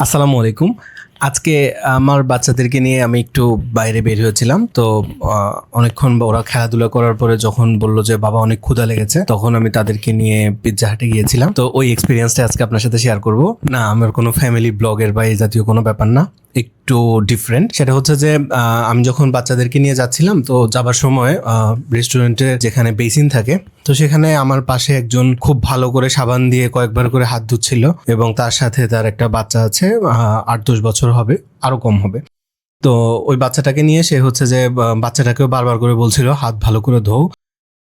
আসসালামু আলাইকুম। আজকে আমার বাচ্চাদেরকে নিয়ে আমি একটু বাইরে বের হয়েছিলাম। তো অনেকক্ষণ ওরা খেলাধুলা করার পরে যখন বলল যে বাবা অনেক ক্ষুধা লেগেছে, তখন আমি তাদেরকে নিয়ে পিৎজা হাটে গিয়েছিলাম। তো ওই এক্সপিরিয়েন্সটা আজকে আপনার সাথে শেয়ার করব। না, আমার কোনো ফ্যামিলি ব্লগের বা এই জাতীয় কোনো ব্যাপার না, একটু ডিফারেন্ট। সেটা হচ্ছে যে আমি যখন বাচ্চাদেরকে নিয়ে যাচ্ছিলাম, তো যাবার সময় রেস্টুরেন্টে যেখানে বেসিন থাকে, তো সেখানে আমার পাশে একজন খুব ভালো করে সাবান দিয়ে কয়েকবার করে হাত ধুচ্ছিল এবং তার সাথে তার একটা বাচ্চা আছে, 8-10 বছর হবে, আরো কম হবে। তো ওই বাচ্চাটাকে নিয়ে সে হচ্ছে যে বাচ্চাটাকেও বারবার করে বলছিল হাত ভালো করে ধোও।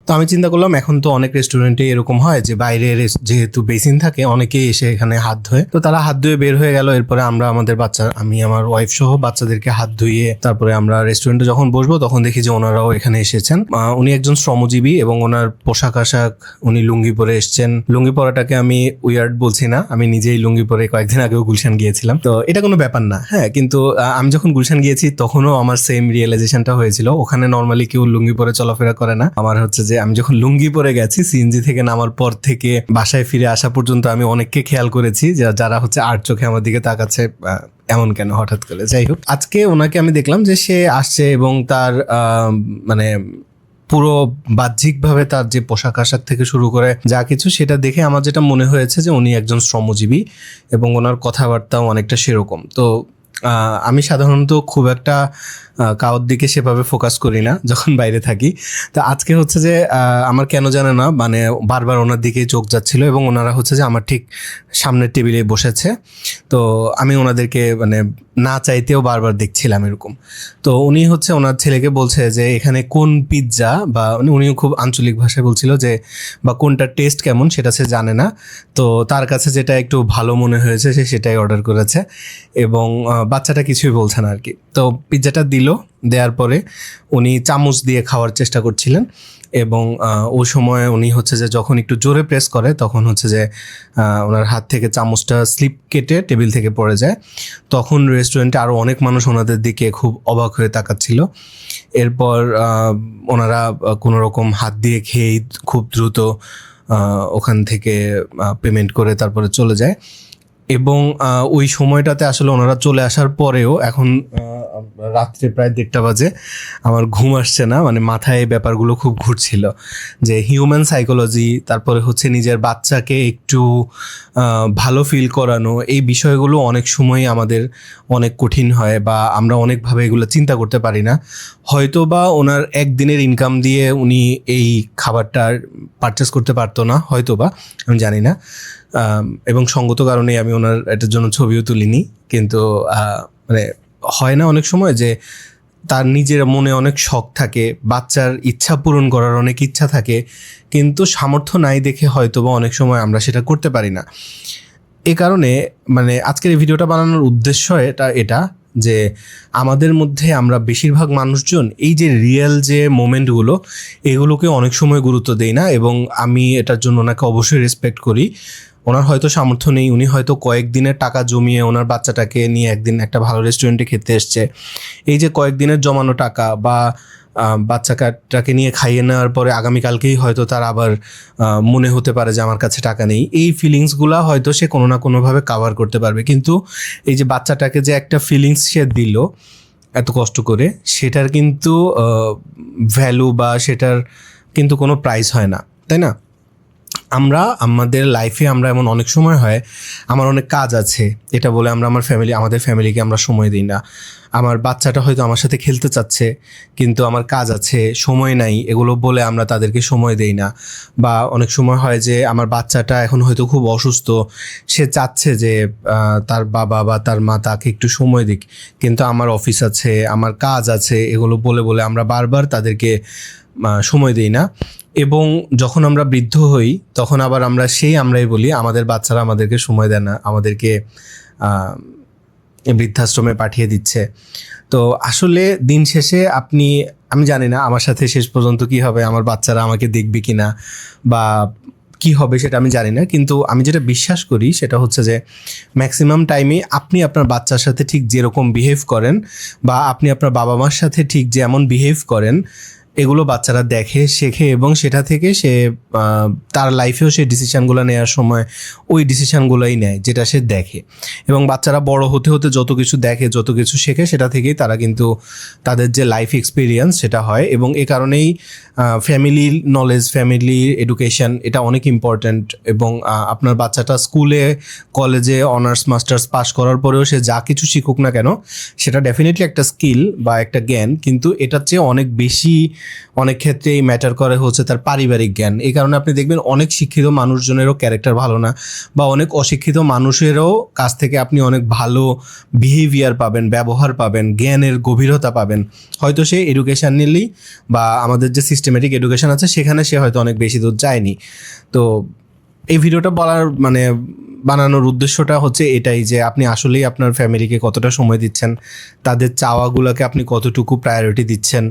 তো আমি চিন্তা করলাম, এখন তো অনেক রেস্টুরেন্টে এরকম হয় যে বাইরে যেহেতু বেসিন থাকে, অনেকেই এসে এখানে হাত ধোয়। তো তারা হাত ধুয়ে বের হয়ে গেল। এরপরে আমরা আমাদের আমি আমার ওয়াইফ সহ বাচ্চাদেরকে হাত ধুইয়ে তারপরে আমরা রেস্টুরেন্টে যখন বসবো, তখন দেখি যে ওনারাও এখানে এসেছেন। উনি একজন শ্রমজীবী এবং ওনার পোশাক আশাক, উনি লুঙ্গি পরে এসছেন। লুঙ্গি পরাটাকে আমি উইয়ার্ড বলছি না, আমি নিজেই লুঙ্গি পরে কয়েকদিন আগেও গুলশান গিয়েছিলাম। তো এটা কোনো ব্যাপার না, হ্যাঁ। কিন্তু আমি যখন গুলশান গিয়েছি তখনও আমার সেম রিয়েলাইজেশনটা হয়েছিল। ওখানে নর্মালি কেউ লুঙ্গি পরে চলাফেরা করে না। আমার হচ্ছে যে আমি যখন লুঙ্গি পরে গেছি, সিএনজি থেকে নামার পর থেকে বাসায় ফিরে আসা পর্যন্ত আমি অনেককে খেয়াল করেছি যারা হচ্ছে আর চোখে আমার দিকে তাকাচ্ছে, এমন কেন হঠাৎ করে। যাই হোক, আজকে ওনাকে আমি দেখলাম যে সে আসছে এবং তার মানে পুরো বাহ্যিকভাবে তার যে পোশাক আশাক থেকে শুরু করে যা কিছু, সেটা দেখে আমার যেটা মনে হয়েছে যে উনি একজন শ্রমজীবী এবং ওনার কথাবার্তাও অনেকটা সেরকম। তো আমি সাধারণত খুব একটা কারোর দিকে সেভাবে ফোকাস করি না যখন বাইরে থাকি। তো আজকে হচ্ছে যে আমার কেন জানে না, মানে বারবার ওনার দিকেই চোখ যাচ্ছিল এবং ওনারা হচ্ছে যে আমার ঠিক সামনের টেবিলে বসেছে। তো আমি ওনাদেরকে মানে না চাইতেও বারবার দেখছিলাম এরকম। তো উনি হচ্ছে ওনার ছেলেকে বলছে যে এখানে কোন পিৎজা, বা উনিও খুব আঞ্চলিক ভাষায় বলছিল যে বা কোনটা টেস্ট কেমন সেটা সে জানে না। তো তার কাছে যেটা একটু ভালো মনে হয়েছে সে সেটাই অর্ডার করেছে এবং বাচ্চাটা কিছুই বলছে না আর কি। তো পিৎজাটা দেওয়ার পরে উনি চামচ দিয়ে খাওয়ার চেষ্টা করছিলেন এবং ওই সময় উনি হচ্ছে যে যখন একটু জোরে প্রেস করে, তখন হচ্ছে যে ওনার হাত থেকে চামচটা স্লিপ কেটে টেবিল থেকে পড়ে যায়। তখন রেস্টুরেন্টে আরও অনেক মানুষ ওনাদের দিকে খুব অবাক হয়ে তাকাচ্ছিল। এরপর ওনারা কোনো রকম হাত দিয়ে খেয়েই খুব দ্রুত ওখান থেকে পেমেন্ট করে তারপরে চলে যায়। এবং ওই সময়টাতে আসলে ওনারা চলে আসার পরেও এখন রাত্রে প্রায় 1:30 বাজে, আমার ঘুম আসছে না, মানে মাথায় এই ব্যাপারগুলো খুব ঘুরছিল যে হিউম্যান সাইকোলজি, তারপরে হচ্ছে নিজের বাচ্চাকে একটু ভালো ফিল করানো, এই বিষয়গুলো অনেক সময় আমাদের অনেক কঠিন হয় বা আমরা অনেকভাবে এগুলো চিন্তা করতে পারি না। হয়তো বা ওনার একদিনের ইনকাম দিয়ে উনি এই খাবারটা পারচেস করতে পারতো না, হয়তো বা, আমি জানি না। এবং সঙ্গত কারণে আমি ওনার এটার জন্য ছবিও তুলিনি। কিন্তু মানে হয় না অনেক সময় যে তার নিজের মনে অনেক শখ থাকে, বাচ্চার ইচ্ছা পূরণ করার অনেক ইচ্ছা থাকে, কিন্তু সামর্থ্য নাই দেখে হয়তো বা অনেক সময় আমরা সেটা করতে পারি না। এ কারণে মানে আজকের এই ভিডিওটা বানানোর উদ্দেশ্য এটা যে আমাদের মধ্যে আমরা বেশিরভাগ মানুষজন এই যে রিয়েল যে মোমেন্টগুলো, এগুলোকে অনেক সময় গুরুত্ব দেই না। এবং আমি এটার জন্য ওনাকে অবশ্যই রেসপেক্ট করি। ওনার হয়তো সামর্থ্য নেই, উনি হয়তো কয়েকদিনের টাকা জমিয়ে ওনার বাচ্চাটাকে নিয়ে একদিন একটা ভালো রেস্টুরেন্টে খেতে এসছে। এই যে কয়েকদিনের জমানো টাকা বা বাচ্চাটাকে নিয়ে খাইয়ে নেওয়ার পরে আগামীকালকেই হয়তো তার আবার মনে হতে পারে যে আমার কাছে টাকা নেই, এই ফিলিংসগুলো হয়তো সে কোনো না কোনোভাবে কাভার করতে পারবে। কিন্তু এই যে বাচ্চাটাকে যে একটা ফিলিংস সে দিল এত কষ্ট করে, সেটার কিন্তু ভ্যালু বা সেটার কিন্তু কোনো প্রাইস হয় না, তাই না? আমরা আমাদের লাইফে আমরা এমন অনেক সময় হয়, আমার অনেক কাজ আছে এটা বলে আমরা আমাদের ফ্যামিলিকে আমরা সময় দিই না। আমার বাচ্চাটা হয়তো আমার সাথে খেলতে চাচ্ছে, কিন্তু আমার কাজ আছে, সময় নাই, এগুলো বলে আমরা তাদেরকে সময় দেই না। বা অনেক সময় হয় যে আমার বাচ্চাটা এখন হয়তো খুব অসুস্থ, সে চাচ্ছে যে তার বাবা বা তার মা তাকে একটু সময় দিক, কিন্তু আমার অফিস আছে, আমার কাজ আছে, এগুলো বলে বলে আমরা বারবার তাদেরকে সময় দিই না। এবং যখন আমরা বৃদ্ধ হই তখন আবার আমরাই বলি আমাদের বাচ্চারা আমাদেরকে সময় দেয় না, আমাদেরকে বৃদ্ধাশ্রমে পাঠিয়ে দিচ্ছে। তো আসলে দিন শেষে আমি জানি না আমার সাথে শেষ পর্যন্ত কি হবে, আমার বাচ্চারা আমাকে দেখবে কিনা বা কি হবে সেটা আমি জানি না। কিন্তু আমি যেটা বিশ্বাস করি সেটা হচ্ছে যে ম্যাক্সিমাম টাইমে আপনি আপনার বাচ্চার সাথে ঠিক যেরকম বিহেভ করেন বা আপনি আপনার বাবা মার সাথে ঠিক যেমন বিহেভ করেন, এগুলো বাচ্চারা দেখে, শেখে এবং সেটা থেকে সে তার লাইফেও সে ডিসিশানগুলো নেওয়ার সময় ওই ডিসিশানগুলোই নেয় যেটা সে দেখে। এবং বাচ্চারা বড় হতে হতে যত কিছু দেখে, যত কিছু শেখে, সেটা থেকেই তারা কিন্তু তাদের যে লাইফ এক্সপিরিয়েন্স সেটা হয়। এবং এ কারণেই ফ্যামিলি নলেজ, ফ্যামিলি এডুকেশন এটা অনেক ইম্পর্ট্যান্ট। এবং আপনার বাচ্চাটা স্কুলে, কলেজে অনার্স মাস্টার্স পাস করার পরেও সে যা কিছু শিখুক না কেন, সেটা ডেফিনেটলি একটা স্কিল বা একটা জ্ঞান, কিন্তু এটার চেয়ে অনেক বেশি অনেক ক্ষেত্রেই ম্যাটার করে হচ্ছে তার পারিবারিক জ্ঞান। এই কারণে আপনি দেখবেন অনেক শিক্ষিত মানুষজনেরও ক্যারেক্টার ভালো না, বা অনেক অশিক্ষিত মানুষেরও কাছ থেকে আপনি অনেক ভালো বিহেভিয়ার পাবেন, ব্যবহার পাবেন, জ্ঞানের গভীরতা পাবেন। হয়তো সে এডুকেশন নিলেই বা আমাদের যে সিস্টেমেটিক এডুকেশন আছে সেখানে সে হয়তো অনেক বেশি দূর যায়নি। তো এই ভিডিওটা বানানোর উদ্দেশ্যটা হচ্ছে এটাই, যে আপনি আসলেই আপনার ফ্যামিলিকে কতটা সময় দিচ্ছেন, তাদের চাওয়াগুলোকে আপনি কতটুকু প্রায়োরিটি দিচ্ছেন।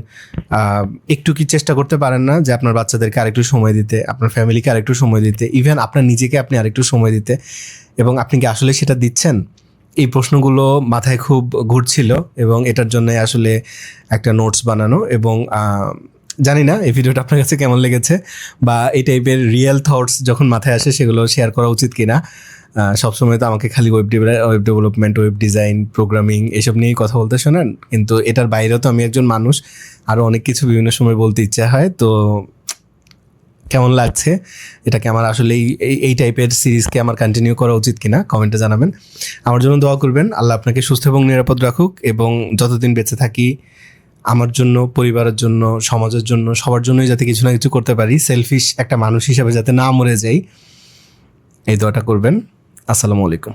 একটু কি চেষ্টা করতে পারেন না যে আপনার বাচ্চাদেরকে আরেকটু সময় দিতে, আপনার ফ্যামিলিকে আরেকটু সময় দিতে, ইভেন আপনার নিজেকে আপনি আরেকটু সময় দিতে? এবং আপনি কি আসলে সেটা দিচ্ছেন? এই প্রশ্নগুলো মাথায় খুব ঘুরছিল এবং এটার জন্য আসলে একটা নোটস বানানো। এবং জানি না এই ভিডিওটা আপনার কাছে কেমন লেগেছে, বা এই টাইপের রিয়েল থটস যখন মাথায় আসে সেগুলো শেয়ার করা উচিত কিনা। সবসময় তো আমাকে খালি web development, web design, programming এসব নিয়েই কথা বলতে শোনেন, কিন্তু এটার বাইরেও তো আমি একজন মানুষ, আরও অনেক কিছু বিভিন্ন সময় বলতে ইচ্ছা হয়। তো কেমন লাগছে এটাকে আমার আসলে এই টাইপের সিরিজকে আমার কন্টিনিউ করা উচিত কিনা কমেন্টে জানাবেন। আমার জন্য দোয়া করবেন, আল্লাহ আপনাকে সুস্থ এবং নিরাপদ রাখুক, এবং যতদিন বেঁচে থাকি আমার জন্য, পরিবারের জন্য, সমাজের জন্য, সবার জন্যই যাতে কিছু না কিছু করতে পারি, সেলফিশ একটা মানুষ হিসেবে যাতে না মরে যাই, এই দোয়াটা করবেন। আসসালামু আলাইকুম।